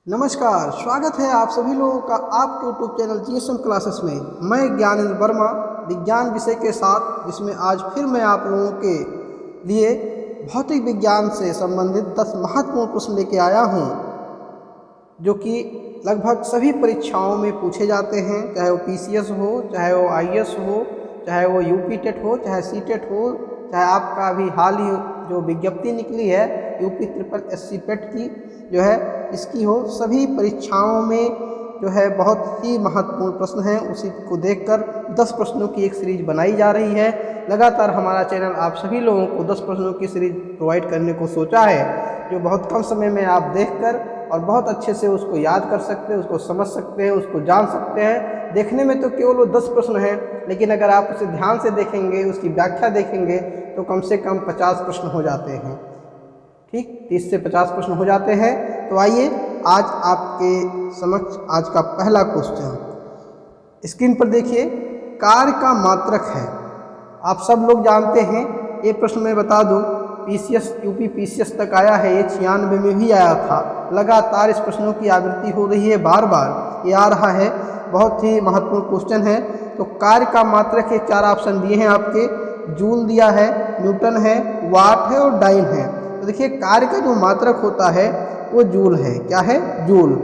नमस्कार, स्वागत है आप सभी लोगों का आपके यूट्यूब चैनल जीएसएम क्लासेस में। मैं ज्ञानेंद्र वर्मा विज्ञान विषय के साथ, जिसमें आज फिर मैं आप लोगों के लिए भौतिक विज्ञान से संबंधित 10 महत्वपूर्ण प्रश्न लेके आया हूं, जो कि लगभग सभी परीक्षाओं में पूछे जाते हैं, चाहे वो पीसीएस हो, चाहे वो आईएएस हो, चाहे वो यूपी टेट हो, चाहे सीटेट हो, चाहे आपका अभी हाल ही जो विज्ञप्ति निकली है यूपी ट्रिपल एससी पेट की जो है इसकी हो, सभी परीक्षाओं में जो है बहुत ही महत्वपूर्ण प्रश्न हैं। उसी को देखकर 10 प्रश्नों की एक सीरीज बनाई जा रही है। लगातार हमारा चैनल आप सभी लोगों को 10 प्रश्नों की सीरीज प्रोवाइड करने को सोचा है, जो बहुत कम समय में आप देखकर और बहुत अच्छे से उसको याद कर सकते हैं, उसको समझ सकते हैं, उसको जान सकते हैं। देखने में तो केवल वो 10 प्रश्न हैं, लेकिन अगर आप उसे ध्यान से देखेंगे, उसकी व्याख्या देखेंगे, तो कम से कम 50 प्रश्न हो जाते हैं। ठीक, 30 से 50 प्रश्न हो जाते हैं। तो आइए आज आपके समक्ष आज का पहला क्वेश्चन स्क्रीन पर देखिए। कार्य का मात्रक है। आप सब लोग जानते हैं, ये प्रश्न मैं बता दूं, पीसीएस यूपी पीसीएस तक आया है, ये 96 में भी आया था। लगातार इस प्रश्नों की आवृत्ति हो रही है, बार बार ये आ रहा है। बहुत ही महत्वपूर्ण क्वेश्चन है। तो कार्य का मात्रक के 4 ऑप्शन दिए हैं आपके। जूल दिया है, न्यूटन है, वाट है और डाइन है। तो देखिए, कार्य का जो मात्रक होता है वो जूल है। क्या है? जूल।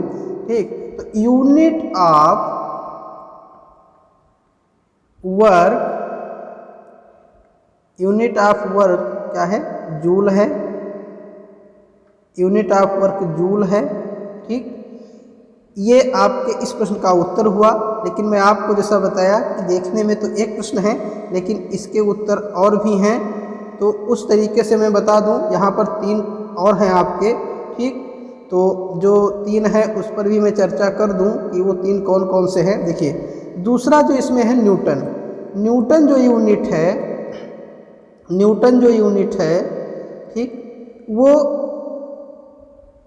ठीक, तो यूनिट ऑफ वर्क क्या है? जूल है। यूनिट ऑफ वर्क जूल है। ठीक, ये आपके इस प्रश्न का उत्तर हुआ। लेकिन मैं आपको जैसा बताया कि देखने में तो एक प्रश्न है, लेकिन इसके उत्तर और भी हैं। तो उस तरीके से मैं बता दूं, यहाँ पर 3 और हैं आपके। ठीक, तो जो 3 है उस पर भी मैं चर्चा कर दूं कि वो 3 कौन कौन से हैं। देखिए, दूसरा जो इसमें है न्यूटन। न्यूटन जो यूनिट है, ठीक, वो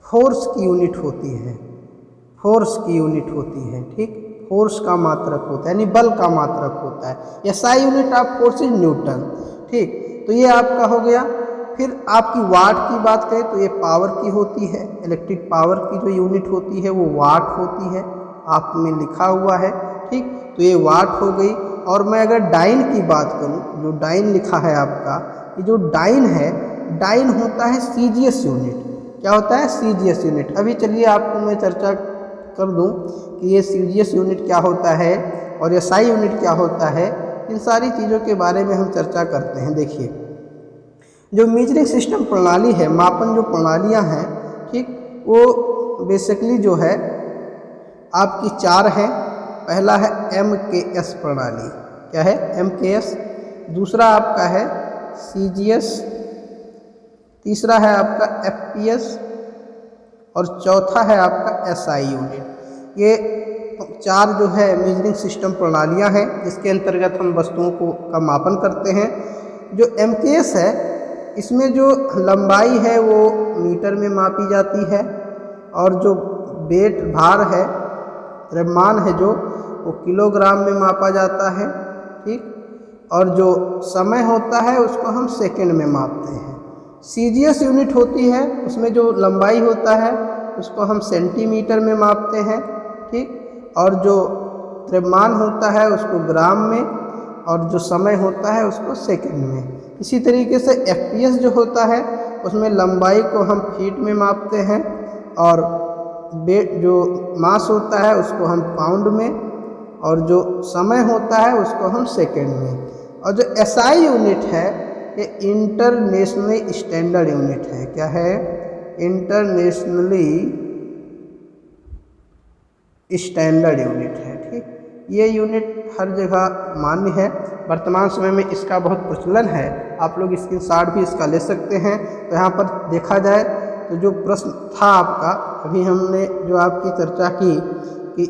फोर्स की यूनिट होती है। ठीक, फोर्स का मात्रक होता है, यानी बल का मात्रक होता है। SI unit of force is Newton. ठीक, तो ये आपका हो गया। फिर आपकी वाट की बात करें तो ये पावर की होती है। इलेक्ट्रिक पावर की जो यूनिट होती है वो वाट होती है, आप में लिखा हुआ है। ठीक, तो ये वाट हो गई। और मैं अगर डाइन की बात करूं, जो डाइन लिखा है आपका, ये जो डाइन है, डाइन होता है सीजीएस यूनिट। क्या होता है? CGS unit. अभी चलिए आपको मैं चर्चा कर दूं कि ये सीजीएस यूनिट क्या होता है और एसआई यूनिट क्या होता है। इन सारी चीज़ों के बारे में हम चर्चा करते हैं। देखिए, जो मेजरिंग सिस्टम प्रणाली है, मापन जो प्रणालियां हैं, ठीक, वो बेसिकली जो है आपकी 4 हैं। पहला है एमकेएस प्रणाली। क्या है? एमकेएस। दूसरा आपका है सीजीएस। तीसरा है आपका एफपीएस और चौथा है आपका एसआई यूनिट। ये 4 जो है मेजरिंग सिस्टम प्रणालियां हैं, जिसके अंतर्गत हम वस्तुओं का मापन करते हैं। जो एमकेएस है, इसमें जो लंबाई है वो मीटर में मापी जाती है, और जो वेट भार है, द्रव्यमान है जो, वो किलोग्राम में मापा जाता है। ठीक, और जो समय होता है उसको हम सेकंड में मापते हैं। सीजीएस यूनिट होती है, उसमें जो लंबाई होता है उसको हम सेंटीमीटर में मापते हैं। ठीक, और जो द्रव्यमान होता है उसको ग्राम में, और जो समय होता है उसको सेकंड में। इसी तरीके से एफपीएस जो होता है, उसमें लंबाई को हम फीट में मापते हैं, और जो मास होता है उसको हम पाउंड में, और जो समय होता है उसको हम सेकंड में। और जो एसआई यूनिट है, ये इंटरनेशनली स्टैंडर्ड यूनिट है। क्या है? इंटरनेशनली स्टैंडर्ड यूनिट है। ठीक, ये यूनिट हर जगह मान्य है। वर्तमान समय में इसका बहुत प्रचलन है। आप लोग स्क्रीनशॉट भी इसका ले सकते हैं। तो यहाँ पर देखा जाए तो जो प्रश्न था आपका, अभी हमने जो आपकी चर्चा की कि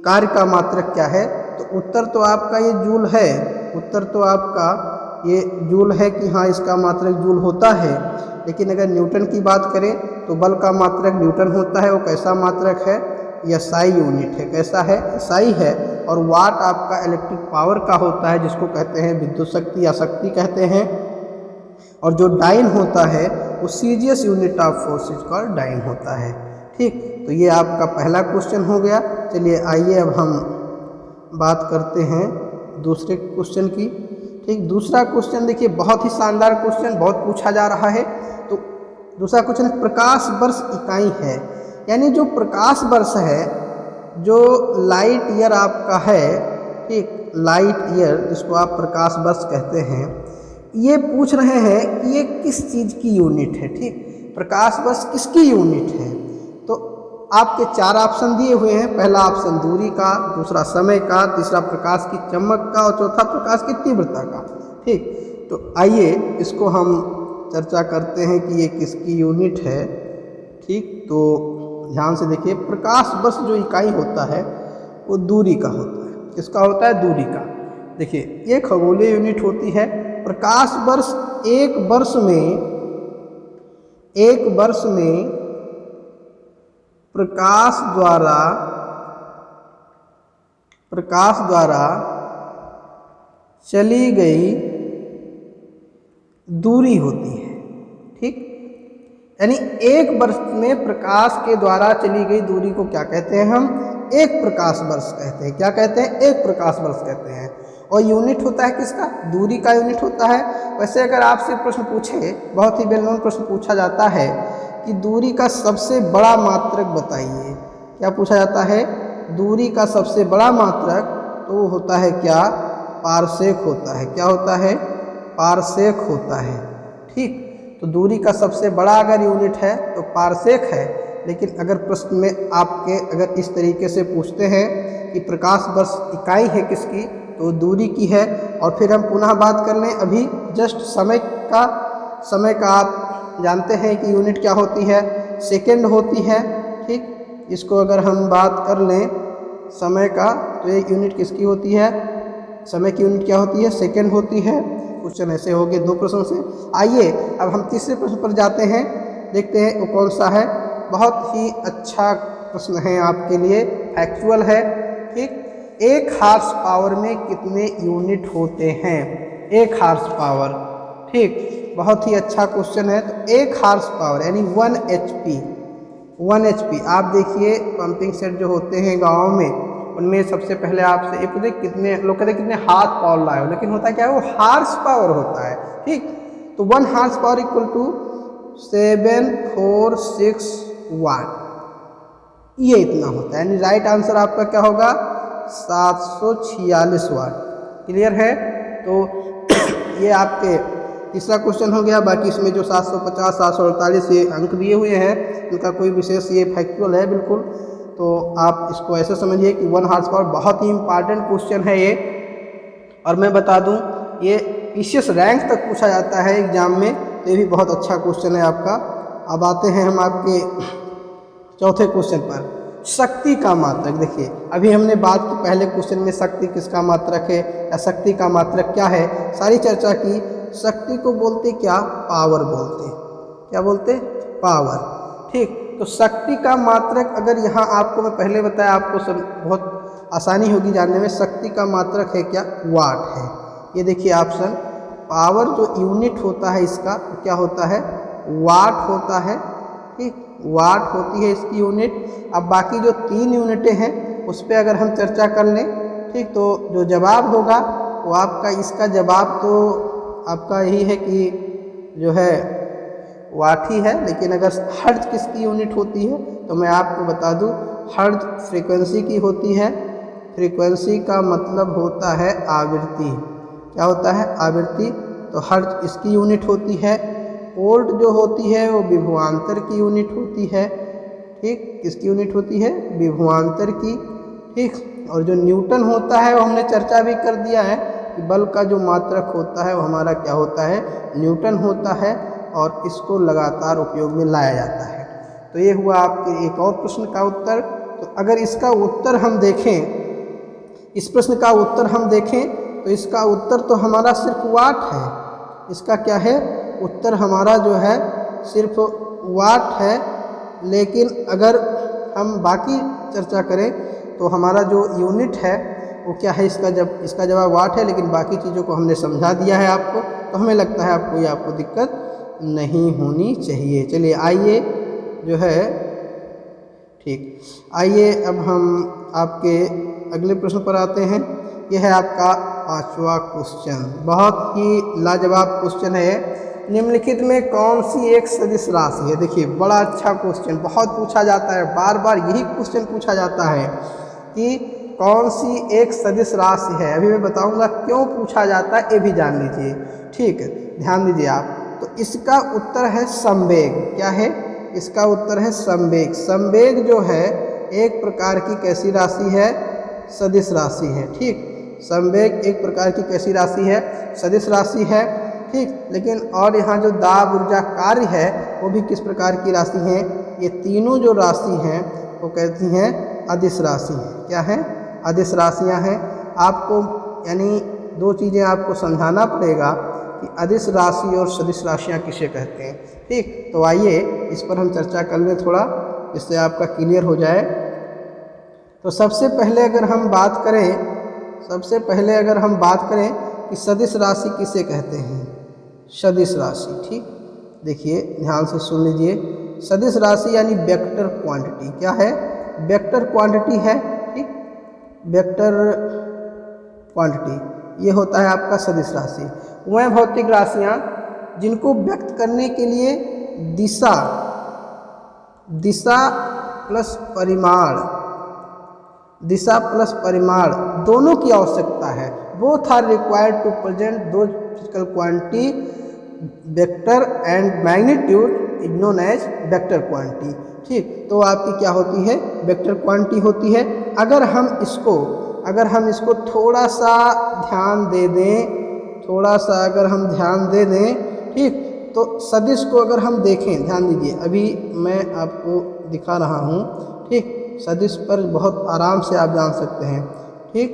कार्य का मात्रक क्या है, तो उत्तर तो आपका ये जूल है। उत्तर तो आपका ये जूल है कि हाँ, इसका मात्रक जूल होता है। लेकिन अगर न्यूटन की बात करें तो बल का मात्रक न्यूटन होता है। वो कैसा मात्रक है? एसआई यूनिट है। कैसा है? एसआई है। और वाट आपका इलेक्ट्रिक पावर का होता है, जिसको कहते हैं विद्युत शक्ति या शक्ति कहते हैं। और जो डाइन होता है वो सीजीएस यूनिट ऑफ फोर्सेज का डाइन होता है। ठीक, तो ये आपका पहला क्वेश्चन हो गया। चलिए आइए अब हम बात करते हैं दूसरे क्वेश्चन की। ठीक, दूसरा क्वेश्चन देखिए बहुत ही शानदार क्वेश्चन, बहुत पूछा जा रहा है। तो दूसरा क्वेश्चन प्रकाश वर्ष इकाई है, यानी जो प्रकाश वर्ष है, जो लाइट ईयर आपका है, ठीक, लाइट ईयर जिसको आप प्रकाश वर्ष कहते हैं, ये पूछ रहे हैं कि ये किस चीज़ की यूनिट है। ठीक, प्रकाश वर्ष किसकी यूनिट है? तो आपके 4 ऑप्शन दिए हुए हैं। पहला ऑप्शन दूरी का, दूसरा समय का, तीसरा प्रकाश की चमक का और चौथा प्रकाश की तीव्रता का। ठीक, तो आइए इसको हम चर्चा करते हैं कि ये किसकी यूनिट है। ठीक, तो ध्यान से देखिए, प्रकाश वर्ष जो इकाई होता है वो दूरी का होता है। किसका होता है? दूरी का। देखिए ये खगोलीय यूनिट होती है। प्रकाश वर्ष एक वर्ष में प्रकाश द्वारा चली गई दूरी होती है। ठीक, यानी एक वर्ष में प्रकाश के द्वारा चली गई दूरी को क्या कहते हैं? हम एक प्रकाश वर्ष कहते हैं। क्या कहते हैं? एक प्रकाश वर्ष कहते हैं। और यूनिट होता है किसका? दूरी का यूनिट होता है। वैसे अगर आपसे प्रश्न पूछे, बहुत ही वेल नोन प्रश्न पूछा जाता है कि दूरी का सबसे बड़ा मात्रक बताइए। क्या पूछा जाता है? दूरी का सबसे बड़ा मात्रक, तो वो होता है क्या? पारसेक होता है। क्या होता है? पारसेक होता है। ठीक, तो दूरी का सबसे बड़ा अगर यूनिट है तो पारसेक है। लेकिन अगर प्रश्न में आपके अगर इस तरीके से पूछते हैं कि प्रकाश वर्ष इकाई है किसकी, तो दूरी की है। और फिर हम पुनः बात कर लें अभी जस्ट समय का आप जानते हैं कि यूनिट क्या होती है? सेकंड होती है। ठीक, इसको अगर हम बात कर लें समय का, तो एक यूनिट किसकी होती है? समय की यूनिट क्या होती है? सेकंड होती है। क्वेश्चन ऐसे हो गए 2 प्रश्नों से। आइए अब हम तीसरे प्रश्न पर जाते हैं, देखते हैं वो कौन सा है। बहुत ही अच्छा प्रश्न है आपके लिए, फैक्चुअल है। ठीक, 1 हार्स पावर में कितने यूनिट होते हैं? 1 हार्स पावर। ठीक, बहुत ही अच्छा क्वेश्चन है। तो 1 हार्स पावर यानी 1 HP। आप देखिए पंपिंग सेट जो होते हैं गाँव में, उनमें सबसे पहले आपसे ये पूछे कितने लोग कहते हैं कितने हार्स पावर लाए हो, लेकिन होता क्या है? वो हार्स पावर होता है। ठीक, तो 1 हार्स पावर इक्वल टू 746 वाट, ये इतना होता है। यानी राइट आंसर आपका क्या होगा? 746 वाट। क्लियर है? तो ये आपके तीसरा क्वेश्चन हो गया। बाकी इसमें जो 750, 748 ये अंक दिए हुए हैं, इनका कोई विशेष, ये फैक्चुअल है बिल्कुल। तो आप इसको ऐसे समझिए कि 1 हार्स पावर बहुत ही इंपॉर्टेंट क्वेश्चन है ये। और मैं बता दूं ये पीसीएस रैंक तक पूछा जाता है एग्जाम में, तो ये भी बहुत अच्छा क्वेश्चन है आपका। अब आते हैं हम आपके चौथे क्वेश्चन पर, शक्ति का मात्रक। देखिए अभी हमने बात की पहले क्वेश्चन में शक्ति किसका मात्रक है या शक्ति का मात्रक क्या है, सारी चर्चा की। शक्ति को बोलते क्या? पावर बोलते। क्या बोलते? पावर। ठीक, तो शक्ति का मात्रक अगर यहाँ आपको मैं पहले बताया, आपको सब बहुत आसानी होगी जानने में। शक्ति का मात्रक है क्या? वाट है। ये देखिए ऑप्शन, पावर जो यूनिट होता है इसका क्या होता है? वाट होता है। ठीक, वाट होती है इसकी यूनिट। अब बाकी जो 3 यूनिटें हैं उस पर अगर हम चर्चा कर लें, ठीक, तो जो जवाब होगा वो आपका, इसका जवाब तो आपका यही है कि जो है वाट ही है। लेकिन अगर हर्ट्ज किसकी यूनिट होती है तो मैं आपको बता दूं, हर्ट्ज फ्रीक्वेंसी की होती है। फ्रीक्वेंसी का मतलब होता है आवृत्ति। क्या होता है? आवृत्ति। तो हर्ट्ज इसकी यूनिट होती है। वोल्ट जो होती है वो विभवांतर की यूनिट होती है। ठीक, किसकी यूनिट होती है? विभवांतर की। ठीक, और जो न्यूटन होता है वो हमने चर्चा भी कर दिया है कि बल का जो मात्रक होता है वो हमारा क्या होता है? न्यूटन होता है। और इसको लगातार उपयोग में लाया जाता है। तो ये हुआ आपके एक और प्रश्न का उत्तर। तो अगर इसका उत्तर हम देखें, इस प्रश्न का उत्तर हम देखें, तो इसका उत्तर तो हमारा सिर्फ वाट है। इसका क्या है? उत्तर हमारा जो है सिर्फ वाट है। लेकिन अगर हम बाकी चर्चा करें तो हमारा जो यूनिट है वो क्या है, इसका जवाब वाट है, लेकिन बाकी चीज़ों को हमने समझा दिया है आपको, तो हमें लगता है आपको दिक्कत नहीं होनी चाहिए। चलिए आइए जो है, ठीक, आइए अब हम आपके अगले प्रश्न पर आते हैं। यह है आपका 5वां क्वेश्चन, बहुत ही लाजवाब क्वेश्चन है। निम्नलिखित में कौन सी एक सदिश राशि है? देखिए बड़ा अच्छा क्वेश्चन, बहुत पूछा जाता है, बार बार यही क्वेश्चन पूछा जाता है कि कौन सी एक सदिश राशि है। अभी मैं बताऊंगा क्यों पूछा जाता है, ये भी जान लीजिए। ठीक है, ध्यान दीजिए आप। तो इसका उत्तर है संवेग। क्या है? इसका उत्तर है संवेग। संवेग जो है एक प्रकार की कैसी राशि है? सदिश राशि है। ठीक, संवेग एक प्रकार की कैसी राशि है? सदिश राशि है। ठीक, लेकिन और यहाँ जो दाब ऊर्जा कार्य है वो भी किस प्रकार की राशि है? ये तीनों जो राशि हैं वो कहती हैं अदिश राशि है। क्या है? अदिश राशियाँ हैं। आपको यानी दो चीज़ें आपको समझाना पड़ेगा कि अदिश राशि और सदिश राशियाँ किसे कहते हैं। ठीक, तो आइए इस पर हम चर्चा कर लें थोड़ा, जिससे आपका क्लियर हो जाए। तो सबसे पहले अगर हम बात करें कि सदिश राशि किसे कहते हैं? सदिश राशि। ठीक, देखिए ध्यान से सुन लीजिए। सदिश राशि यानी वेक्टर क्वांटिटी। क्या है? वेक्टर क्वांटिटी है। ठीक, वेक्टर क्वांटिटी ये होता है आपका सदिश राशि। वह भौतिक राशियाँ जिनको व्यक्त करने के लिए दिशा प्लस परिमाण दोनों की आवश्यकता है। Both are required to present दो physical quantity, vector and magnitude is known as vector quantity. ठीक, तो आपकी क्या होती है? वेक्टर क्वांटिटी होती है। अगर हम इसको थोड़ा सा ध्यान दे दें, ठीक, तो सदिश को अगर हम देखें, ध्यान दीजिए, अभी मैं आपको दिखा रहा हूँ। ठीक, सदिश पर बहुत आराम से आप जान सकते हैं। ठीक,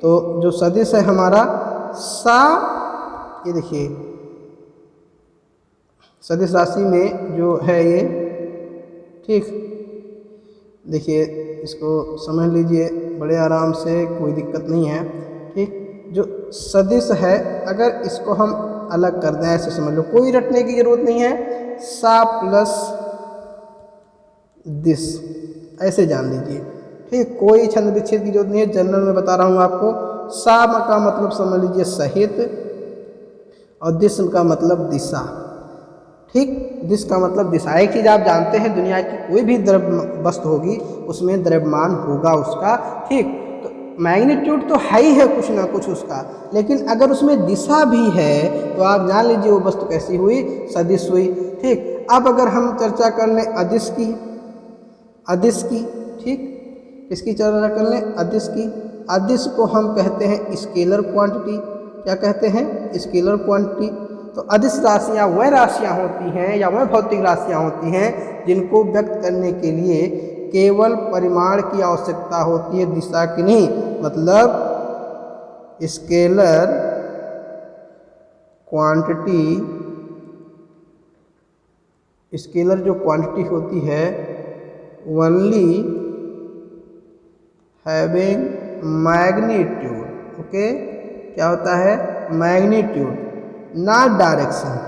तो जो सदिश है हमारा सा, ये देखिए सदिश राशि में जो है ये, ठीक, देखिए इसको समझ लीजिए बड़े आराम से, कोई दिक्कत नहीं है। ठीक, जो सदिश है अगर इसको हम अलग कर दें, ऐसे समझ लो, कोई रटने की जरूरत नहीं है, सा प्लस दिस, ऐसे जान लीजिए। ठीक, कोई छंद विच्छेद की जरूरत नहीं है, जनरल में बता रहा हूँ आपको। सा का मतलब समझ लीजिए सहित, और दिस का मतलब दिशा। ठीक, दिस का मतलब दिशा। एक चीज़ आप जानते हैं, दुनिया की कोई भी द्रव्य वस्तु होगी उसमें द्रव्यमान होगा उसका। ठीक, तो मैग्नीट्यूड तो है ही है कुछ ना कुछ उसका, लेकिन अगर उसमें दिशा भी है तो आप जान लीजिए वो वस्तु कैसी हुई? सदिश हुई। ठीक, अब अगर हम चर्चा कर लें अदिश की, ठीक, इसकी चर्चा कर लें अदिश की। अदिश को हम कहते हैं स्केलर क्वांटिटी। क्या कहते हैं? Scalar quantity. तो अदिश राशियाँ वह राशियाँ होती हैं या वह भौतिक राशियाँ होती हैं जिनको व्यक्त करने के लिए केवल परिमाण की आवश्यकता होती है, दिशा की नहीं। मतलब स्केलर क्वांटिटी, स्केलर जो क्वांटिटी होती है ओनली हैविंग मैग्नीट्यूड। ओके, क्या होता है? Magnitude, not direction.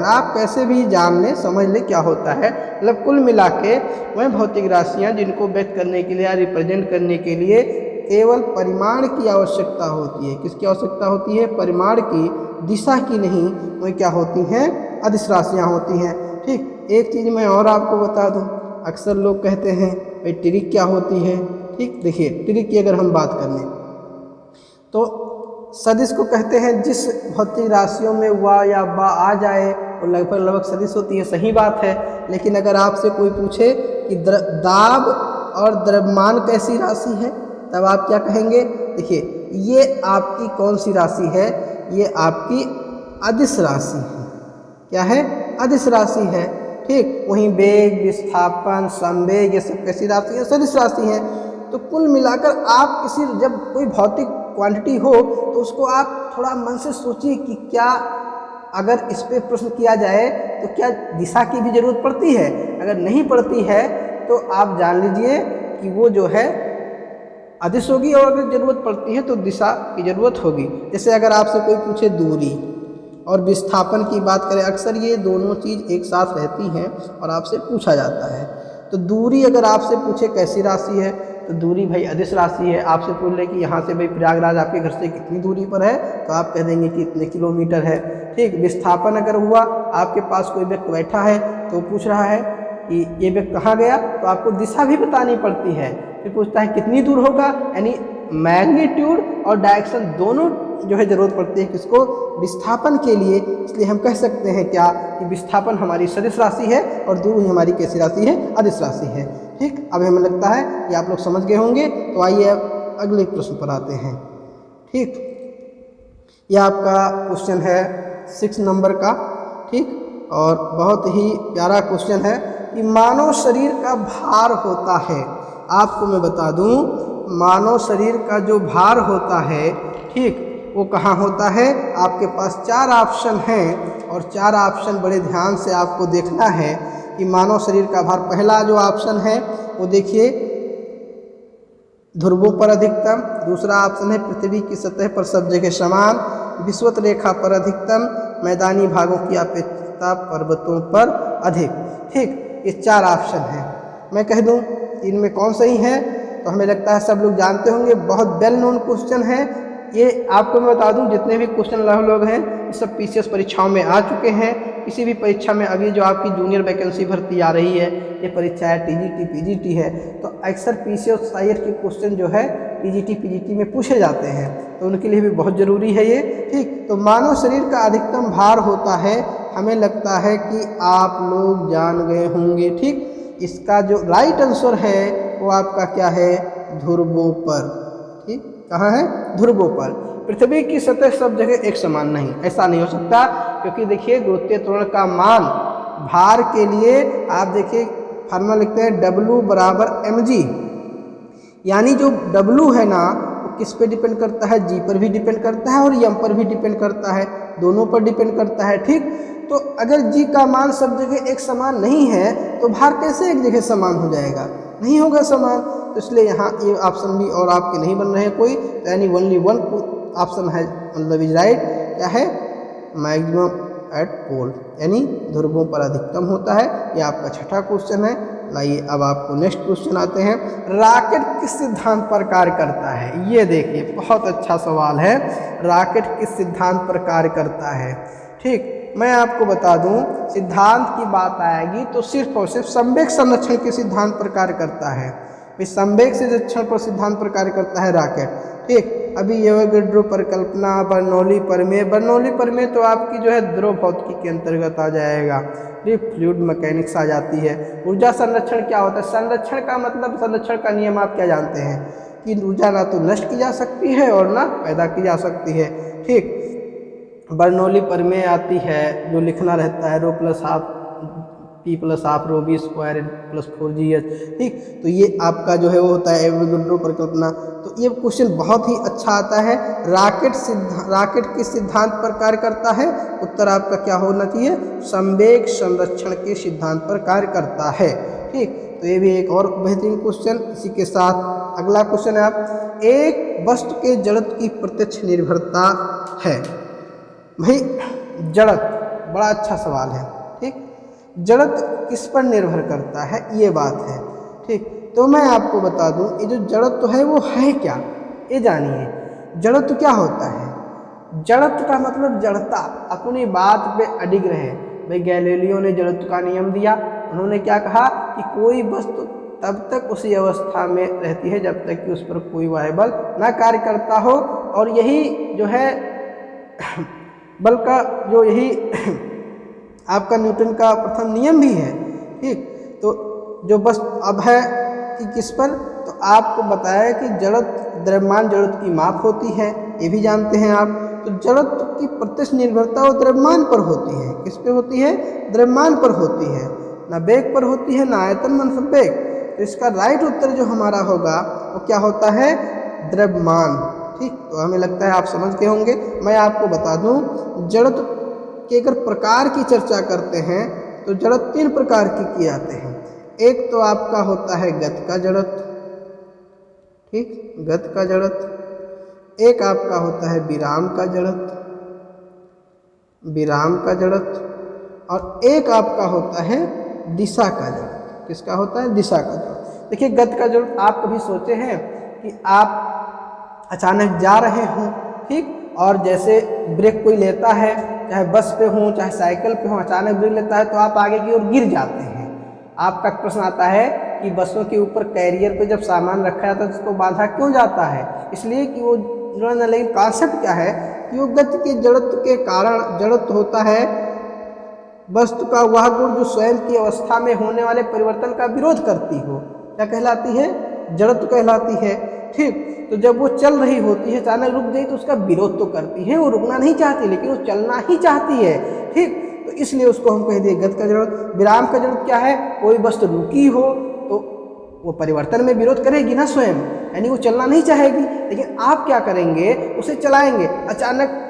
आप कैसे भी जान लें, समझ लें क्या होता है। मतलब कुल मिला के वह भौतिक राशियाँ जिनको व्यक्त करने के लिए या रिप्रेजेंट करने के लिए केवल परिमाण की आवश्यकता होती है। किसकी आवश्यकता होती है? परिमाण की, दिशा की नहीं। वह क्या होती हैं? अदिश राशियाँ होती हैं। ठीक, एक चीज़ मैं और आपको बता दूँ, अक्सर लोग कहते हैं भाई ट्रिक क्या होती है। ठीक, देखिए ट्रिक की अगर हम बात कर लें तो सदिश को कहते हैं जिस भौतिक राशियों में वा या बा आ जाए वो लगभग सदिश होती है। सही बात है, लेकिन अगर आपसे कोई पूछे कि दाब और द्रव्यमान कैसी राशि है, तब आप क्या कहेंगे? देखिए ये आपकी कौन सी राशि है? ये आपकी अदिश राशि है। क्या है? अदिश राशि है। ठीक, वहीं वेग, विस्थापन, संवेग, ये सब कैसी राशि है? सदिश राशि है। तो कुल मिलाकर आप जब कोई भौतिक क्वांटिटी हो तो उसको आप थोड़ा मन से सोचिए कि क्या अगर इस पे प्रश्न किया जाए तो क्या दिशा की भी जरूरत पड़ती है? अगर नहीं पड़ती है तो आप जान लीजिए कि वो जो है अदिश होगी, और अगर ज़रूरत पड़ती है तो दिशा की ज़रूरत होगी। जैसे अगर आपसे कोई पूछे दूरी और विस्थापन की बात करें, अक्सर ये दोनों चीज़ एक साथ रहती हैं और आपसे पूछा जाता है। तो दूरी अगर आपसे पूछे कैसी राशि है, तो दूरी भाई अदिश राशि है। आपसे पूछ ले कि यहाँ से भाई प्रयागराज आपके घर से कितनी दूरी पर है, तो आप कह देंगे कि इतने किलोमीटर है। ठीक, विस्थापन अगर हुआ, आपके पास कोई व्यक्ति बैठा है तो पूछ रहा है कि ये व्यक्ति कहाँ गया, तो आपको दिशा भी बतानी पड़ती है। फिर पूछता है कितनी दूर होगा, यानी मैग्नीट्यूड और डायरेक्शन दोनों जो है ज़रूरत पड़ती है किसको, विस्थापन के लिए। इसलिए हम कह सकते हैं क्या कि विस्थापन हमारी सदिश राशि है और दूरी हमारी कैसी राशि है, अदिश राशि है। ठीक, अब हमें लगता है कि आप लोग समझ गए होंगे। तो आइए अब अगले प्रश्न पर आते हैं। ठीक, यह आपका क्वेश्चन है 6 नंबर का। ठीक, और बहुत ही प्यारा क्वेश्चन है कि मानव शरीर का भार होता है। आपको मैं बता दूं, मानव शरीर का जो भार होता है, ठीक, वो कहाँ होता है। आपके पास 4 ऑप्शन हैं और 4 ऑप्शन बड़े ध्यान से आपको देखना है कि मानव शरीर का भार। पहला जो ऑप्शन है वो देखिए ध्रुवों पर अधिकतम, दूसरा ऑप्शन है पृथ्वी की सतह पर सब जगह समान, विषुवत रेखा पर अधिकतम, मैदानी भागों की अपेक्षा पर्वतों पर अधिक। ठीक, ये 4 ऑप्शन हैं। मैं कह दूं इनमें कौन सही है, तो हमें लगता है सब लोग जानते होंगे, बहुत वेल नोन क्वेश्चन है ये। आपको मैं बता दूं जितने भी क्वेश्चन लोग हैं ये सब पीसीएस परीक्षाओं में आ चुके हैं। किसी भी परीक्षा में अभी जो आपकी जूनियर वैकेंसी भर्ती आ रही है, ये परीक्षा है टीजीटी पीजीटी है, तो अक्सर पीसीएस साइड के क्वेश्चन जो है टीजीटी पीजीटी में पूछे जाते हैं, तो उनके लिए भी बहुत ज़रूरी है ये। ठीक, तो मानव शरीर का अधिकतम भार होता है, हमें लगता है कि आप लोग जान गए होंगे। ठीक, इसका जो राइट आंसर है वो आपका क्या है, ध्रुवों पर। ठीक, कहाँ है, ध्रुवों पर। पृथ्वी की सतह सब जगह एक समान नहीं, ऐसा नहीं हो सकता, क्योंकि देखिए गुरुत्वीय त्वरण का मान भार के लिए आप देखिए फार्मूला लिखते हैं W बराबर mg, यानी जो W है ना वो किस पे डिपेंड करता है, G पर भी डिपेंड करता है और M पर भी डिपेंड करता है, दोनों पर डिपेंड करता है। ठीक, तो अगर G का मान सब जगह एक समान नहीं है तो भार कैसे एक जगह समान हो जाएगा, नहीं होगा समान। तो इसलिए यहाँ ये ऑप्शन भी और आपके नहीं बन रहे हैं कोई, तो यानी ओनली 1 ऑप्शन है, मतलब इज राइट। क्या है, मैक्सिमम एट पोल, यानी ध्रुवों पर अधिकतम होता है। ये आपका छठा क्वेश्चन है। लाइए अब आपको नेक्स्ट क्वेश्चन आते हैं, रॉकेट किस सिद्धांत पर कार्य करता है। ये देखिए बहुत अच्छा सवाल है, रॉकेट किस सिद्धांत पर कार्य करता है। ठीक, मैं आपको बता दूं सिद्धांत की बात आएगी तो सिर्फ और सिर्फ संवेग संरक्षण के सिद्धांत पर कार्य करता है। संवेग संरक्षण पर सिद्धांत पर कार्य करता है रॉकेट। ठीक, अभी एवोगैड्रो परिकल्पना, बर्नौली प्रमेय, बर्नौली प्रमेय तो आपकी जो है द्रव भौतिकी के अंतर्गत आ जाएगा, फ्लूइड मैकेनिक्स आ जाती है। ऊर्जा संरक्षण क्या होता है, संरक्षण का मतलब, संरक्षण का नियम आप क्या जानते हैं कि ऊर्जा ना तो नष्ट की जा सकती है और ना पैदा की जा सकती है। ठीक, बर्नौली प्रमेय आती है जो लिखना रहता है rho plus half P plus half rho B square plus 4gh। ठीक, तो ये आपका जो है वो होता है एवोगैड्रो परिकल्पना। तो ये क्वेश्चन बहुत ही अच्छा आता है, रॉकेट किस सिद्धांत पर कार्य करता है। उत्तर आपका क्या होना चाहिए, संवेग संरक्षण के सिद्धांत पर कार्य करता है। ठीक, तो ये भी एक और बेहतरीन क्वेश्चन। इसी के साथ अगला क्वेश्चन है, आप एक वस्तु के जड़त्व की प्रत्यक्ष निर्भरता है। भाई जड़त्व बड़ा अच्छा सवाल है। ठीक, जड़त्व किस पर निर्भर करता है, ये बात है। ठीक, तो मैं आपको बता दूं ये जो जड़त्व है वो है क्या, ये जानिए। जड़त्व क्या होता है, जड़त्व का मतलब जड़ता, अपनी बात पे अडिग रहे। भाई गैलीलियो ने जड़त्व का नियम दिया, उन्होंने क्या कहा कि कोई वस्तु तब तक उसी अवस्था में रहती है जब तक कि उस पर कोई वायु बल ना कार्य करता हो, और यही जो है बल का जो यही आपका न्यूटन का प्रथम नियम भी है। ठीक, तो जो बस अब है कि किस पर, तो आपको बताया कि जड़त्व द्रव्यमान जड़त्व की माप होती है, ये भी जानते हैं आप। तो जड़त्व की प्रत्यक्ष निर्भरता वो द्रव्यमान पर होती है, किस पे होती है, द्रव्यमान पर होती है, ना वेग पर होती है ना आयतन मन संवेग। तो इसका राइट उत्तर जो हमारा होगा वो क्या होता है, द्रव्यमान। ठीक, तो हमें लगता है आप समझ गए होंगे। मैं आपको बता दूं जड़त्व के अगर प्रकार की चर्चा करते हैं तो जड़त्व 3 प्रकार की किए जाते हैं। एक तो आपका होता है गति का जड़त्व, ठीक, गत का जड़त्व। एक आपका होता है विराम का जड़त्व, विराम का जड़त्व, और एक आपका होता है दिशा का जड़त्व। किसका होता है? दिशा का जड़त्व। देखिए गत का जड़त्व आप कभी सोचे हैं कि आप अचानक जा रहे हों, ठीक, और जैसे ब्रेक कोई लेता है, चाहे बस पे हो चाहे साइकिल पे हो, अचानक ब्रेक लेता है तो आप आगे की ओर गिर जाते हैं। आपका प्रश्न आता है कि बसों के ऊपर कैरियर पे जब सामान रखा जाता है तो उसको बांधा क्यों जाता है? इसलिए कि वो जुड़ा न, लेकिन कॉन्सेप्ट क्या है कि वो गति के जड़त्व के कारण जड़त्व होता है वस्तु का वह गुण जो स्वयं की अवस्था में होने वाले परिवर्तन का विरोध करती हो। क्या कहलाती है? जड़त्व कहलाती है। ठीक, तो जब वो चल रही होती है, अचानक रुक गई तो उसका विरोध तो करती है, वो रुकना नहीं चाहती लेकिन वो चलना ही चाहती है। ठीक, तो इसलिए उसको हम कह दिए गत का जड़त्व। विराम का जड़त्व क्या है? कोई वस्तु रुकी हो तो वो परिवर्तन में विरोध करेगी ना स्वयं, यानी वो चलना नहीं चाहेगी, लेकिन आप क्या करेंगे? उसे चलाएंगे। अचानक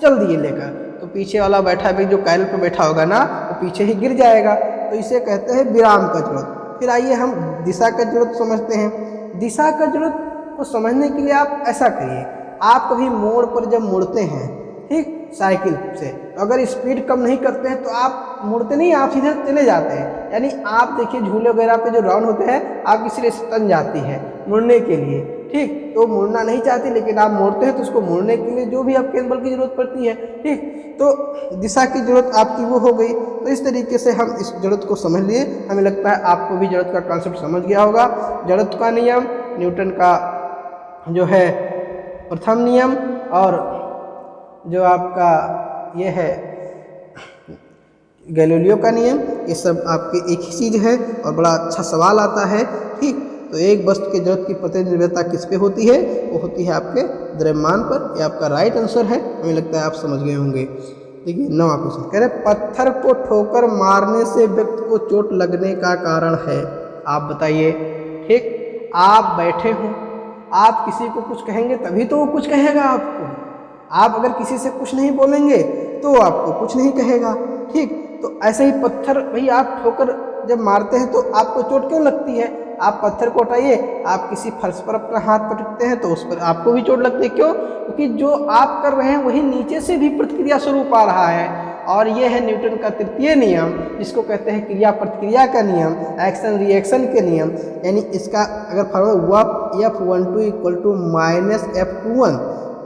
चल दिए लेकर तो पीछे वाला बैठा भी जो कैरल पे बैठा होगा ना, वो पीछे ही गिर जाएगा। तो इसे कहते हैं विराम का जड़त्व। फिर आइए हम दिशा का जड़त्व समझते हैं। दिशा का जड़त्व को समझने के लिए आप ऐसा करिए, आप कभी मोड़ पर जब मुड़ते हैं, ठीक, साइकिल से, तो अगर स्पीड कम नहीं करते हैं तो आप मुड़ते नहीं, आप सीधे चले जाते हैं। यानी आप देखिए झूले वगैरह पे जो राउंड होते हैं, आप किसी से तन जाती है मुड़ने के लिए, ठीक, तो मुड़ना नहीं चाहती लेकिन आप मोड़ते हैं तो उसको मुड़ने के लिए जो भी आपके बल की जरूरत पड़ती है। ठीक, तो दिशा की जरूरत आपकी वो हो गई। तो इस तरीके से हम इस जड़त्व को समझ लिए। हमें लगता है आपको भी जड़त्व का कॉन्सेप्ट समझ गया होगा। जड़त्व का नियम, न्यूटन का जो है प्रथम नियम, और जो आपका ये है गैलीलियो का नियम, ये सब आपके एक ही चीज़ है। और बड़ा अच्छा सवाल आता है, ठीक, तो एक वस्तु के जड़त्व की प्रतिनिर्भरता किस पे होती है? वो होती है आपके द्रव्यमान पर। ये आपका राइट आंसर है, हमें लगता है आप समझ गए होंगे। देखिए 9वां क्वेश्चन कह रहे पत्थर को ठोकर मारने से व्यक्ति को चोट लगने का कारण है। आप बताइए। ठीक, आप बैठे हो, आप किसी को कुछ कहेंगे तभी तो वो कुछ कहेगा आपको। आप अगर किसी से कुछ नहीं बोलेंगे तो आपको कुछ नहीं कहेगा। ठीक, तो ऐसे ही पत्थर, भाई आप ठोकर जब मारते हैं तो आपको चोट क्यों लगती है? आप पत्थर को उठाइए, आप किसी फर्श पर अपना हाथ पटकते हैं तो उस पर आपको भी चोट लगती है। क्यों? क्योंकि जो आप कर रहे हैं वही नीचे से भी प्रतिक्रिया स्वरूप आ रहा है। और ये है न्यूटन का तृतीय नियम, जिसको कहते हैं क्रिया प्रतिक्रिया का नियम, एक्शन रिएक्शन के नियम। यानी इसका अगर फार्मूला F12 = -F21,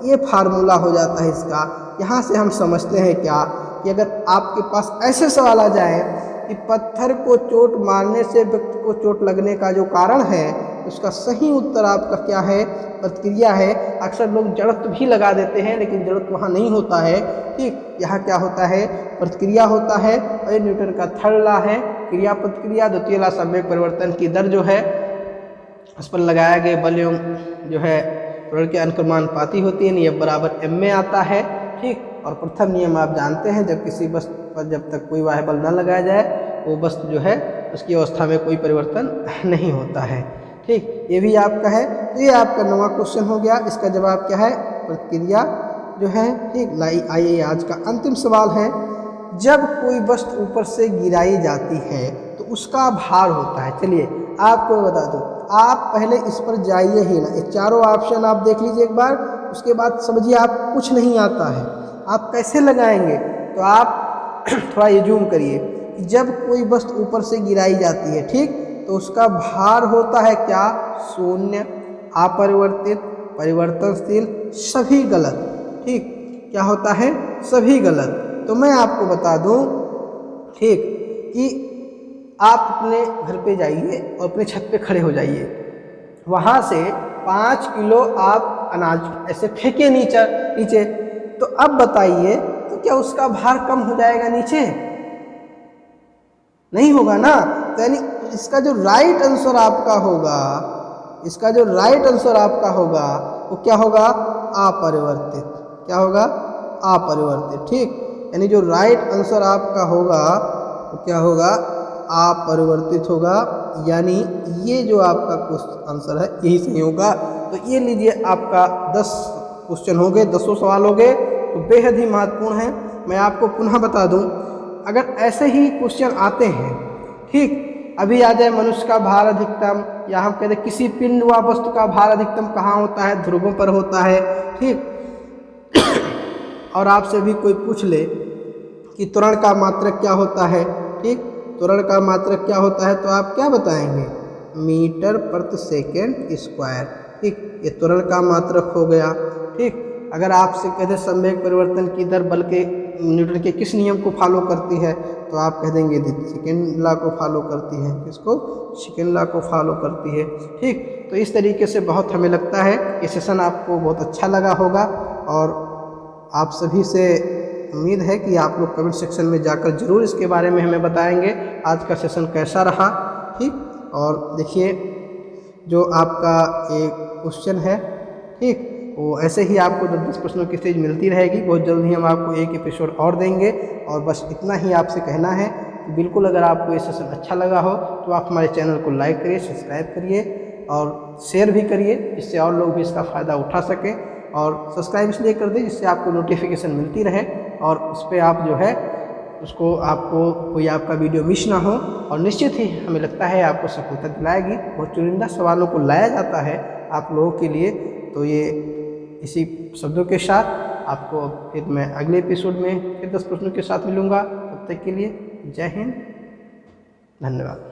ये फार्मूला हो जाता है इसका। यहाँ से हम समझते हैं क्या कि अगर आपके पास ऐसे सवाल आ जाए कि पत्थर को चोट मारने से व्यक्ति को चोट लगने का जो कारण है, उसका सही उत्तर आपका क्या है? प्रतिक्रिया है। अक्सर लोग जड़त्व भी लगा देते हैं लेकिन जड़त्व वहाँ नहीं होता है। ठीक, यहाँ क्या होता है? प्रतिक्रिया होता है। और ये न्यूटन का थर्ड लॉ है, क्रिया प्रतिक्रिया। द्वितीय लॉ संवेग परिवर्तन की दर जो है उस पर लगाया गए बल एवं जो है त्वरण के अनुक्रमानुपाती होती है। F = m में आता है। ठीक, और प्रथम नियम आप जानते हैं, जब किसी वस्तु पर जब तक कोई बाह्य बल न लगाया जाए वो वस्तु जो है उसकी अवस्था में कोई परिवर्तन नहीं होता है। ठीक, ये भी आपका है। तो ये आपका 9वां क्वेश्चन हो गया। इसका जवाब क्या है? प्रतिक्रिया जो है। ठीक, आइए आज का अंतिम सवाल है, जब कोई वस्तु ऊपर से गिराई जाती है तो उसका भार होता है। चलिए आपको बता दूं, आप पहले इस पर जाइए ही ना, ये चारों ऑप्शन आप देख लीजिए एक बार, उसके बाद समझिए आप कुछ नहीं आता है, आप कैसे लगाएंगे? तो आप थोड़ा ये जूम करिए कि जब कोई वस्तु ऊपर से गिराई जाती है, ठीक, तो उसका भार होता है क्या? शून्य, अपरिवर्तित, परिवर्तनशील, सभी गलत। ठीक, क्या होता है? सभी गलत। तो मैं आपको बता दूं, ठीक, कि आप अपने घर पे जाइए और अपने छत पे खड़े हो जाइए, वहाँ से 5 किलो आप अनाज ऐसे फेंके नीचे। तो अब बताइए, तो क्या उसका भार कम हो जाएगा नीचे? नहीं होगा ना। तो यानी इसका जो राइट आंसर आपका होगा, इसका जो राइट आंसर आपका होगा वो क्या होगा? अपरिवर्तित। क्या होगा? अपरिवर्तित। ठीक, यानी जो राइट आंसर आपका होगा वो क्या होगा? अपरिवर्तित होगा। यानी ये जो आपका क्वेश्चन आंसर है यही सही होगा। तो ये लीजिए आपका 10 क्वेश्चन हो गए, 10 सवाल हो गए, तो बेहद ही महत्वपूर्ण है। मैं आपको पुनः बता दूं, अगर ऐसे ही क्वेश्चन आते हैं, ठीक, अभी आ जाए मनुष्य का भार अधिकतम, या हम कहते हैं किसी पिंड व वस्तु का भार अधिकतम कहाँ होता है, ध्रुवों पर होता है। ठीक, और आपसे भी कोई पूछ ले कि त्वरण का मात्रक क्या होता है, ठीक, त्वरण का मात्रक क्या होता है, तो आप क्या बताएंगे, मीटर प्रति सेकेंड स्क्वायर। ठीक, ये त्वरण का मात्रक हो गया। ठीक, अगर आपसे कहते संवेग परिवर्तन की दर बल के न्यूटन के किस नियम को फॉलो करती है, तो आप कह देंगे सेकेंड लॉ को फॉलो करती है। किसको, सेकेंड लॉ को फॉलो करती है। ठीक, तो इस तरीके से बहुत हमें लगता है ये सेशन आपको बहुत अच्छा लगा होगा, और आप सभी से उम्मीद है कि आप लोग कमेंट सेक्शन में जाकर ज़रूर इसके बारे में हमें बताएंगे आज का सेशन कैसा रहा। ठीक, और देखिए जो आपका एक क्वेश्चन है, ठीक, वो ऐसे ही आपको 10-10 प्रश्नों की सीरीज मिलती रहेगी। बहुत जल्द ही हम आपको एक एपिसोड और देंगे, और बस इतना ही आपसे कहना है कि बिल्कुल अगर आपको ये सेशन अच्छा लगा हो तो आप हमारे चैनल को लाइक करिए, सब्सक्राइब करिए और शेयर भी करिए, जिससे और लोग भी इसका फ़ायदा उठा सकें। और सब्सक्राइब इसलिए कर दें जिससे आपको नोटिफिकेशन मिलती रहे, और उस पर आप जो है उसको आपको कोई आपका वीडियो मिस ना हो, और निश्चित ही हमें लगता है आपको सफलता दिलाएगी। बहुत चुनिंदा सवालों को लाया जाता है आप लोगों के लिए। तो ये इसी शब्दों के साथ आपको फिर मैं अगले एपिसोड में फिर 10 प्रश्नों के साथ मिलूँगा। तब तक के लिए जय हिंद, धन्यवाद।